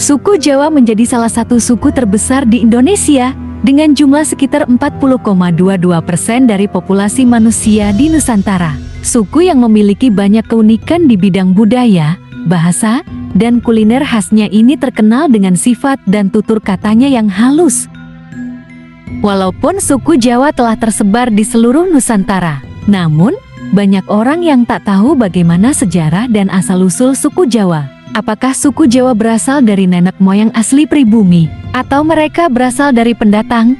Suku Jawa menjadi salah satu suku terbesar di Indonesia, dengan jumlah sekitar 40,22% dari populasi manusia di Nusantara. Suku yang memiliki banyak keunikan di bidang budaya, bahasa, dan kuliner khasnya ini terkenal dengan sifat dan tutur katanya yang halus. Walaupun suku Jawa telah tersebar di seluruh Nusantara, namun banyak orang yang tak tahu bagaimana sejarah dan asal-usul suku Jawa. Apakah suku Jawa berasal dari nenek moyang asli pribumi, atau mereka berasal dari pendatang?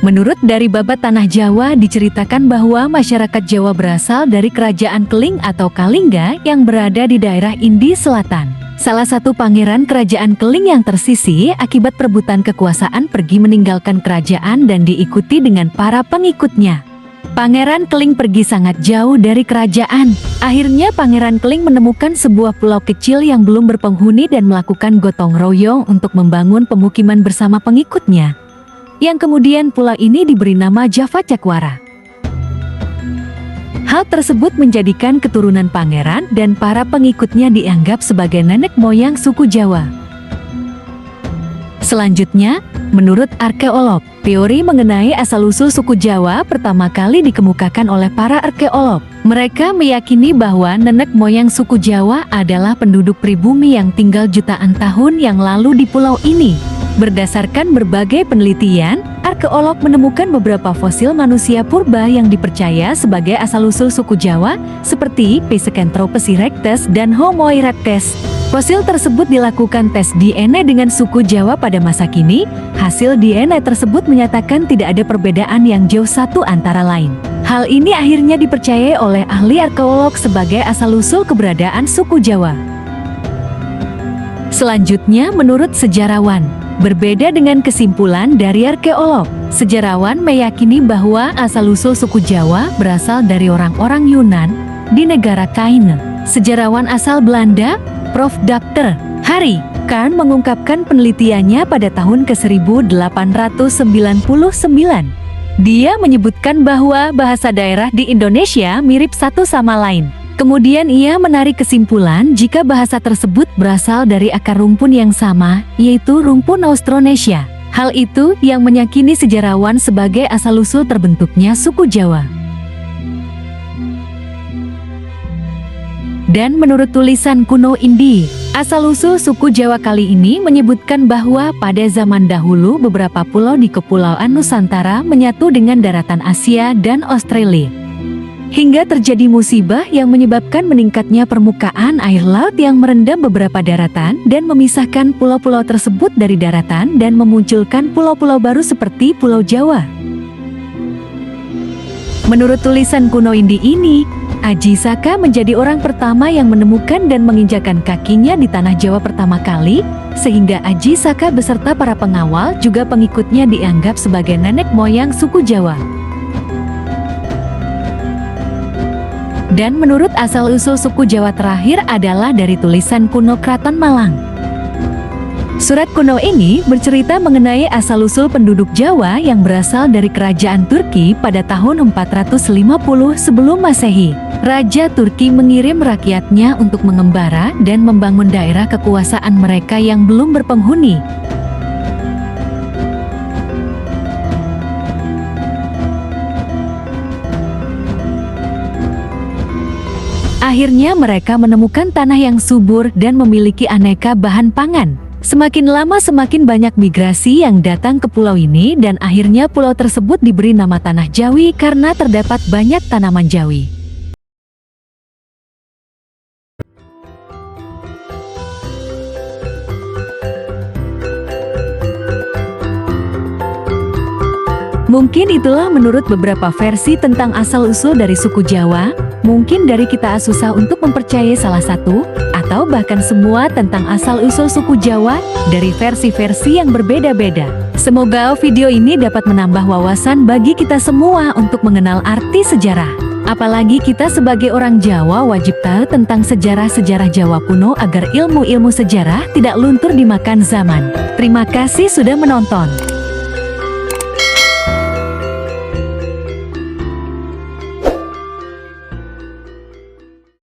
Menurut dari Babat Tanah Jawa diceritakan bahwa masyarakat Jawa berasal dari Kerajaan Keling atau Kalingga yang berada di daerah Indi Selatan. Salah satu pangeran Kerajaan Keling yang tersisih akibat perebutan kekuasaan pergi meninggalkan kerajaan dan diikuti dengan para pengikutnya. Pangeran Keling pergi sangat jauh dari kerajaan. Akhirnya Pangeran Keling menemukan sebuah pulau kecil yang belum berpenghuni dan melakukan gotong royong untuk membangun pemukiman bersama pengikutnya. Yang kemudian pulau ini diberi nama Java Cakwara. Hal tersebut menjadikan keturunan pangeran dan para pengikutnya dianggap sebagai nenek moyang suku Jawa. Selanjutnya, menurut arkeolog, teori mengenai asal-usul suku Jawa pertama kali dikemukakan oleh para arkeolog. Mereka meyakini bahwa nenek moyang suku Jawa adalah penduduk pribumi yang tinggal jutaan tahun yang lalu di pulau ini. Berdasarkan berbagai penelitian, arkeolog menemukan beberapa fosil manusia purba yang dipercaya sebagai asal-usul suku Jawa, seperti Pithecanthropus erectus dan Homo erectus. Fosil tersebut dilakukan tes DNA dengan suku Jawa pada masa kini. Hasil DNA tersebut menyatakan tidak ada perbedaan yang jauh satu antara lain. Hal ini akhirnya dipercayai oleh ahli arkeolog sebagai asal-usul keberadaan suku Jawa. Selanjutnya, menurut sejarawan, berbeda dengan kesimpulan dari arkeolog, sejarawan meyakini bahwa asal-usul suku Jawa berasal dari orang-orang Yunan di negara Kaine. Sejarawan asal Belanda, Prof. Dr. Harry Kahn mengungkapkan penelitiannya pada tahun ke-1899. Dia menyebutkan bahwa bahasa daerah di Indonesia mirip satu sama lain. Kemudian ia menarik kesimpulan jika bahasa tersebut berasal dari akar rumpun yang sama, yaitu rumpun Austronesia. Hal itu yang meyakini sejarawan sebagai asal-usul terbentuknya suku Jawa. Dan menurut tulisan kuno Indi, asal-usul suku Jawa kali ini menyebutkan bahwa pada zaman dahulu beberapa pulau di Kepulauan Nusantara menyatu dengan daratan Asia dan Australia. Hingga terjadi musibah yang menyebabkan meningkatnya permukaan air laut yang merendam beberapa daratan dan memisahkan pulau-pulau tersebut dari daratan dan memunculkan pulau-pulau baru seperti Pulau Jawa. Menurut tulisan kuno Indi ini, Aji Saka menjadi orang pertama yang menemukan dan menginjakan kakinya di tanah Jawa pertama kali, sehingga Aji Saka beserta para pengawal juga pengikutnya dianggap sebagai nenek moyang suku Jawa. Dan menurut asal-usul suku Jawa terakhir adalah dari tulisan kuno Kraton Malang. Surat kuno ini bercerita mengenai asal-usul penduduk Jawa yang berasal dari kerajaan Turki pada tahun 450 sebelum Masehi. Raja Turki mengirim rakyatnya untuk mengembara dan membangun daerah kekuasaan mereka yang belum berpenghuni. Akhirnya mereka menemukan tanah yang subur dan memiliki aneka bahan pangan. Semakin lama semakin banyak migrasi yang datang ke pulau ini dan akhirnya pulau tersebut diberi nama Tanah Jawi karena terdapat banyak tanaman jawi. Mungkin itulah menurut beberapa versi tentang asal-usul dari suku Jawa. Mungkin dari kita susah untuk mempercayai salah satu atau bahkan semua tentang asal-usul suku Jawa dari versi-versi yang berbeda-beda. Semoga video ini dapat menambah wawasan bagi kita semua untuk mengenal arti sejarah. Apalagi kita sebagai orang Jawa wajib tahu tentang sejarah-sejarah Jawa kuno agar ilmu-ilmu sejarah tidak luntur dimakan zaman. Terima kasih sudah menonton.